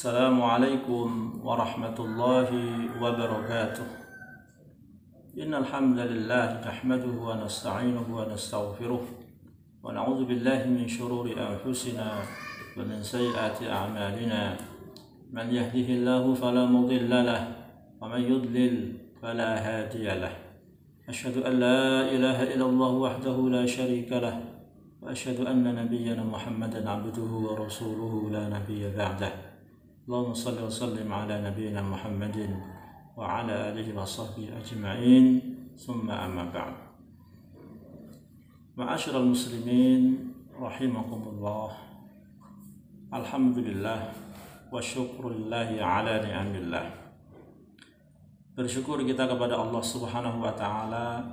Assalamualaikum warahmatullahi wabarakatuh. Innal hamdalillah nahmaduhu wa nasta'inuhu wa nastaghfiruh wa na'udzu billahi min shururi anfusina wa min sayyiati a'malina. Man yahdihillahu fala mudilla lahu wa man yudlil fala hadiya lahu. Asyhadu an la ilaha illallah wahdahu la syarika lahu wa asyhadu anna nabiyyana Muhammadan 'abduhu wa rasuluhu la nabiyya ba'dahu. Allahumma salli wa sallim ala nabiyyina Muhammadin wa ala alihi wa sahbihi ajma'in. Summa amma ba'd. Ma'asyiral muslimin rahimakumullah. Alhamdulillah wa syukrulillahi ala ni'amillah. Bersyukur kita kepada Allah Subhanahu wa taala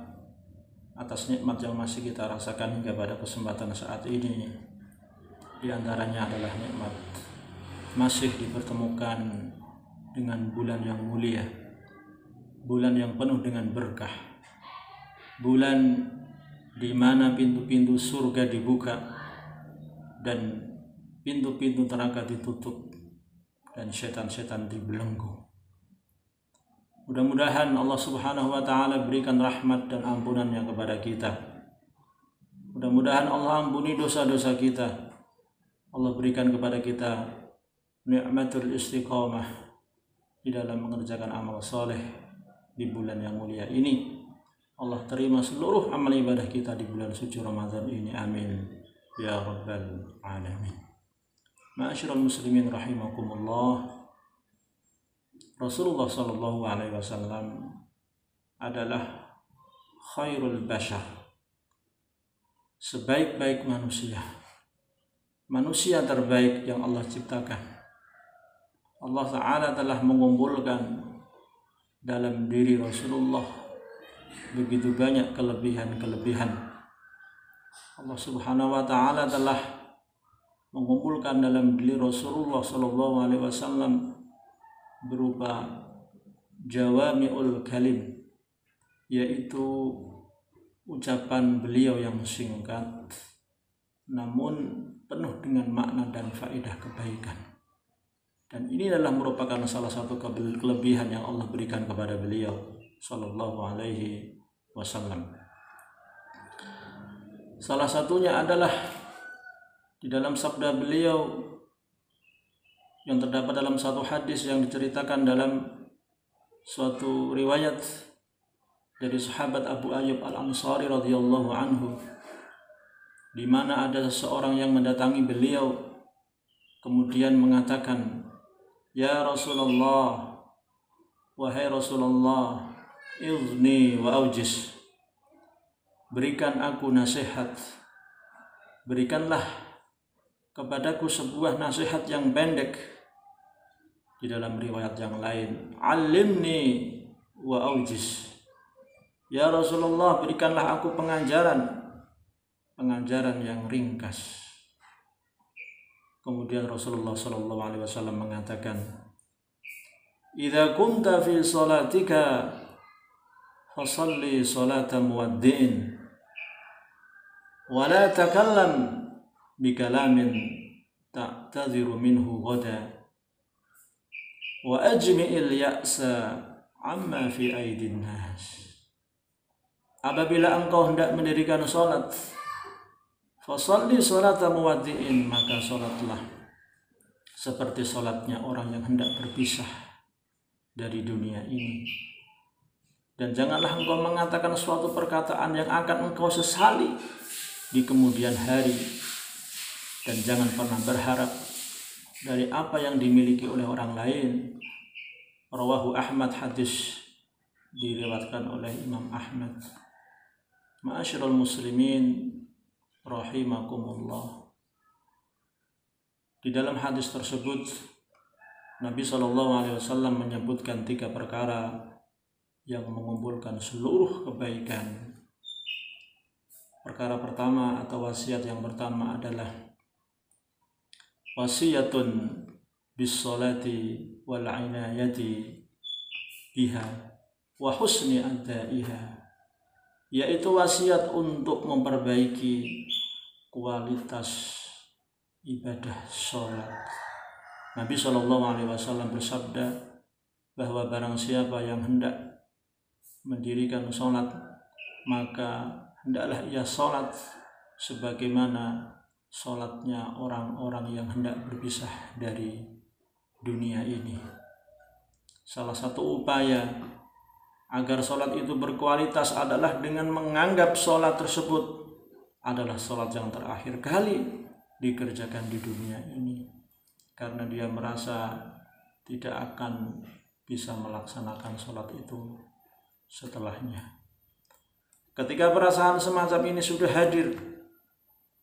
atas nikmat yang masih kita rasakan hingga pada kesempatan saat ini. Di antaranya adalah nikmat masih dipertemukan dengan bulan yang mulia, bulan yang penuh dengan berkah, bulan di mana pintu-pintu surga dibuka dan pintu-pintu neraka ditutup dan setan-setan dibelenggu. Mudah-mudahan Allah Subhanahu wa taala berikan rahmat dan ampunannya kepada kita. Mudah-mudahan Allah ampuni dosa-dosa kita. Allah berikan kepada kita ni'matul istiqamah di dalam mengerjakan amal soleh di bulan yang mulia ini. Allah terima seluruh amal ibadah kita di bulan suci Ramadan ini. Amin ya rabbal alamin. Ma'asyiral muslimin rahimakumullah. Rasulullah sallallahu alaihi wasallam adalah khairul bashar, sebaik-baik manusia, manusia terbaik yang Allah ciptakan. Allah Ta'ala telah mengumpulkan dalam diri Rasulullah begitu banyak kelebihan-kelebihan. Allah Subhanahu wa Ta'ala telah mengumpulkan dalam diri Rasulullah Sallallahu Alaihi Wasallam berupa jawami'ul kalim, yaitu ucapan beliau yang singkat namun penuh dengan makna dan faedah kebaikan. Dan ini adalah merupakan salah satu kelebihan yang Allah berikan kepada beliau sallallahu alaihi wasallam. Salah satunya adalah di dalam sabda beliau yang terdapat dalam satu hadis yang diceritakan dalam suatu riwayat dari sahabat Abu Ayyub Al-Ansari radhiyallahu anhu, di mana ada seseorang yang mendatangi beliau kemudian mengatakan, "Ya Rasulullah, wahai Rasulullah, izni wa aujiz, berikan aku nasihat, berikanlah kepadaku sebuah nasihat yang pendek." Di dalam riwayat yang lain, "Alimni wa aujiz." Ya Rasulullah, berikanlah aku pengajaran yang ringkas. Kemudian Rasulullah sallallahu alaihi wasallam mengatakan, "Idza kunta fi salatika fasalli salata muwaddi'in wa la takallam bi kalamin ta'tadhiru minhu ghada wa ajmi'il ya'sa amma fi aidin nas." Apabila engkau hendak mendirikan salat, fasalli salata muwaddi'in, maka salatlah seperti salatnya orang yang hendak berpisah dari dunia ini. Dan janganlah engkau mengatakan suatu perkataan yang akan engkau sesali di kemudian hari. Dan jangan pernah berharap dari apa yang dimiliki oleh orang lain. Rawahu Ahmad, hadis diriwayatkan oleh Imam Ahmad. Ma'asyiral muslimin rahimakumullah. Di dalam hadis tersebut Nabi SAW menyebutkan 3 perkara yang mengumpulkan seluruh kebaikan. Perkara pertama atau wasiat yang pertama adalah wasiyatun bis salati wal inayati biha wa husni adaiha, yaitu wasiat untuk memperbaiki kualitas ibadah sholat Nabi SAW bersabda bahwa barang siapa yang hendak mendirikan sholat, maka hendaklah ia sholat sebagaimana sholatnya orang-orang yang hendak berpisah dari dunia ini. Salah satu upaya agar sholat itu berkualitas adalah dengan menganggap sholat tersebut adalah sholat yang terakhir kali dikerjakan di dunia ini, karena dia merasa tidak akan bisa melaksanakan sholat itu setelahnya. Ketika perasaan semacam ini sudah hadir,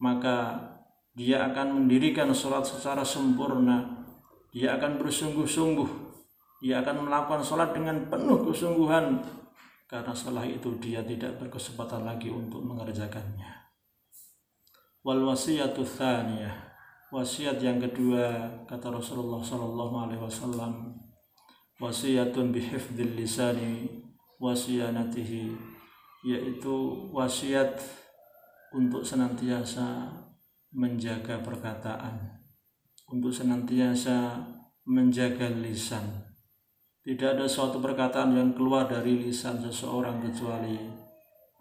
maka dia akan mendirikan sholat secara sempurna. Dia akan bersungguh-sungguh, dia akan melakukan sholat dengan penuh kesungguhan, karena setelah itu dia tidak berkesempatan lagi untuk mengerjakannya. Wal wasiyatu tsaniyah, wasiat yang kedua, kata Rasulullah SAW, wasiyatun bihifdzil lisani wasiyanatihi, yaitu wasiat untuk senantiasa menjaga perkataan, untuk senantiasa menjaga lisan. Tidak ada suatu perkataan yang keluar dari lisan seseorang kecuali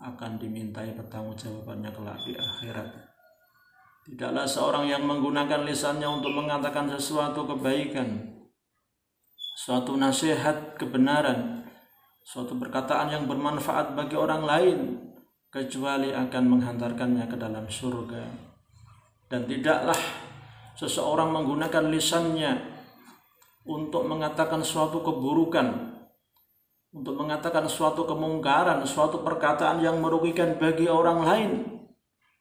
akan dimintai pertanggungjawabannya kelak di akhirat. Tidaklah seorang yang menggunakan lisannya untuk mengatakan sesuatu kebaikan, suatu nasihat kebenaran, suatu perkataan yang bermanfaat bagi orang lain, kecuali akan menghantarkannya ke dalam surga. Dan tidaklah seseorang menggunakan lisannya untuk mengatakan suatu keburukan, untuk mengatakan suatu kemungkaran, suatu perkataan yang merugikan bagi orang lain,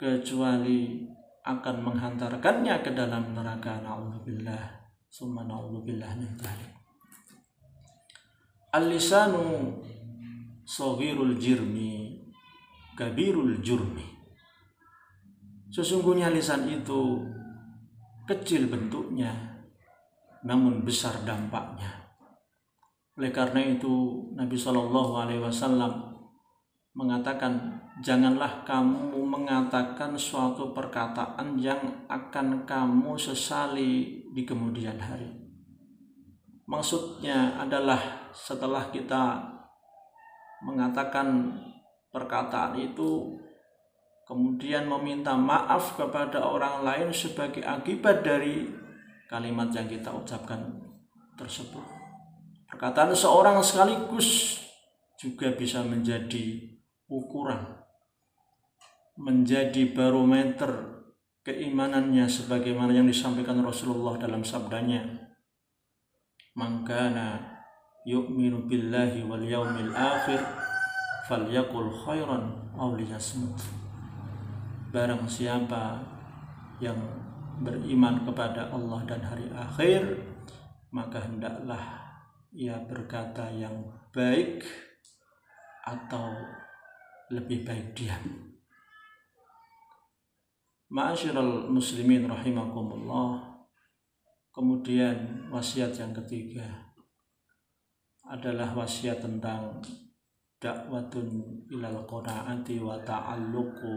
kecuali akan menghantarkannya ke dalam neraka. Na'udzubillah, summa na'udzubillah min dzalik. Al-lisanu saghirul jirmi kabirul jurmi. Sesungguhnya lisan itu kecil bentuknya, namun besar dampaknya. Oleh karena itu Nabi SAW mengatakan, janganlah kamu mengatakan suatu perkataan yang akan kamu sesali di kemudian hari. Maksudnya adalah setelah kita mengatakan perkataan itu, kemudian meminta maaf kepada orang lain sebagai akibat dari kalimat yang kita ucapkan tersebut. Perkataan seorang sekaligus juga bisa menjadi ukuran, menjadi barometer keimanannya, sebagaimana yang disampaikan Rasulullah dalam sabdanya, man kana yu'minu billahi wal yaumil akhir falyaqul khairan aw liyasmut. Barang siapa yang beriman kepada Allah dan hari akhir, maka hendaklah ia berkata yang baik atau lebih baik diam. Ma'asyiral muslimin rahimakumullah. Kemudian wasiat yang ketiga adalah wasiat tentang da'watun ilal qanaati wa ta'alluqu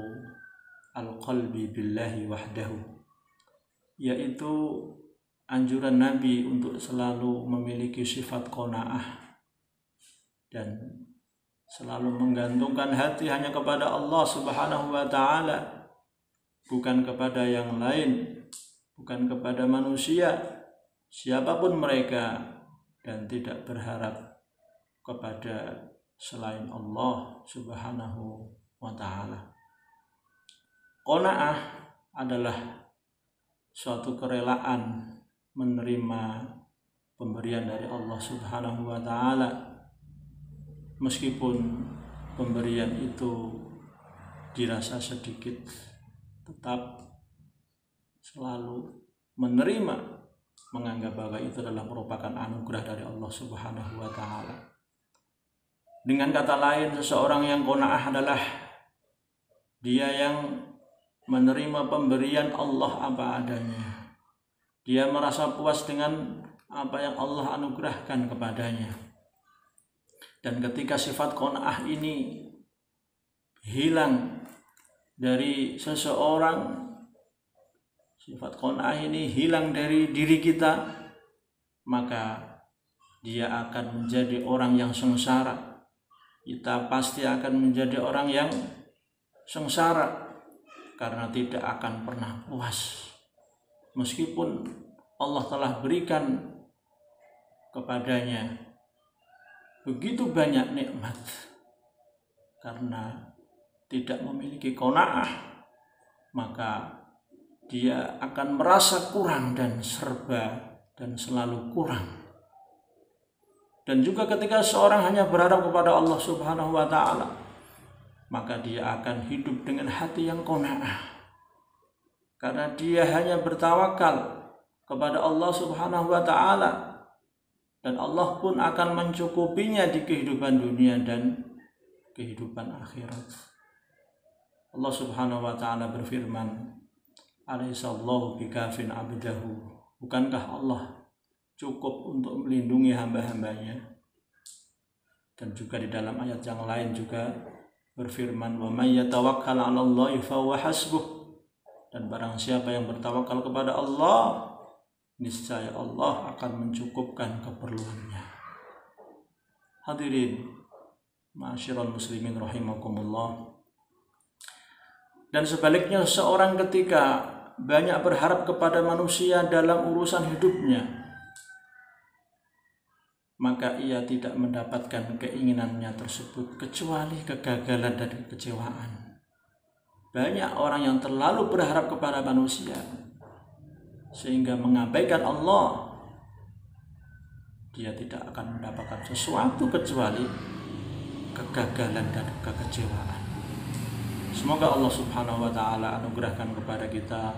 al-qalbi billahi wahdahu, yaitu anjuran Nabi untuk selalu memiliki sifat qanaah dan selalu menggantungkan hati hanya kepada Allah Subhanahu wa ta'ala, bukan kepada yang lain, bukan kepada manusia siapapun mereka, dan tidak berharap kepada selain Allah Subhanahu wa ta'ala. Qanaah adalah suatu kerelaan menerima pemberian dari Allah Subhanahu wa ta'ala, meskipun pemberian itu dirasa sedikit, tetap selalu menerima, menganggap bahwa itu adalah merupakan anugerah dari Allah Subhanahu wa ta'ala. Dengan kata lain, seseorang yang qanaah adalah dia yang menerima pemberian Allah apa adanya. Dia merasa puas dengan apa yang Allah anugerahkan kepadanya. Dan ketika sifat qanaah ini hilang dari seseorang, sifat qanaah ini hilang dari diri kita, maka dia akan menjadi orang yang sengsara. Kita pasti akan menjadi orang yang sengsara karena tidak akan pernah puas. Meskipun Allah telah berikan kepadanya begitu banyak nikmat, karena tidak memiliki qanaah, maka dia akan merasa kurang dan serba dan selalu kurang. Dan juga ketika seorang hanya berharap kepada Allah Subhanahu wa ta'ala, maka dia akan hidup dengan hati yang qanaah, karena dia hanya bertawakal kepada Allah Subhanahu wa ta'ala, dan Allah pun akan mencukupinya di kehidupan dunia dan kehidupan akhirat. Allah Subhanahu wa ta'ala berfirman, "Alaihissallahu bikafin abdahu." Bukankah Allah cukup untuk melindungi hamba-hambanya? Dan juga di dalam ayat yang lain juga berfirman, "Wa may yatawakkal 'alallahi fahuwa hasbuh." Dan barang siapa yang bertawakal kepada Allah, niscaya Allah akan mencukupkan keperluannya. Hadirin ma'asyiral muslimin rahimakumullah. Dan sebaliknya, seorang ketika banyak berharap kepada manusia dalam urusan hidupnya, maka ia tidak mendapatkan keinginannya tersebut kecuali kegagalan dan kekecewaan. Banyak orang yang terlalu berharap kepada manusia sehingga mengabaikan Allah, dia tidak akan mendapatkan sesuatu kecuali kegagalan dan kekecewaan. Semoga Allah Subhanahu wa ta'ala anugerahkan kepada kita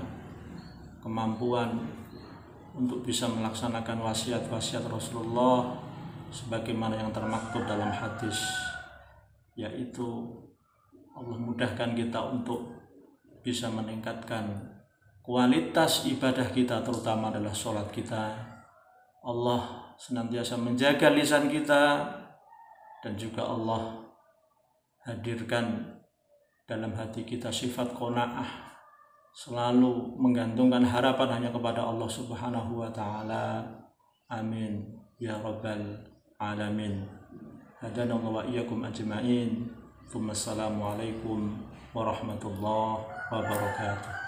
kemampuan untuk bisa melaksanakan wasiat-wasiat Rasulullah sebagaimana yang termaktub dalam hadis, yaitu Allah mudahkan kita untuk bisa meningkatkan kualitas ibadah kita, terutama adalah sholat kita. Allah senantiasa menjaga lisan kita, dan juga Allah hadirkan dalam hati kita sifat qanaah, selalu menggantungkan harapan hanya kepada Allah Subhanahu wa ta'ala. Amin ya rabbal alamin. Hadanallahu wa iyyakum ajma'in. Assalamualaikum warahmatullahi wabarakatuh.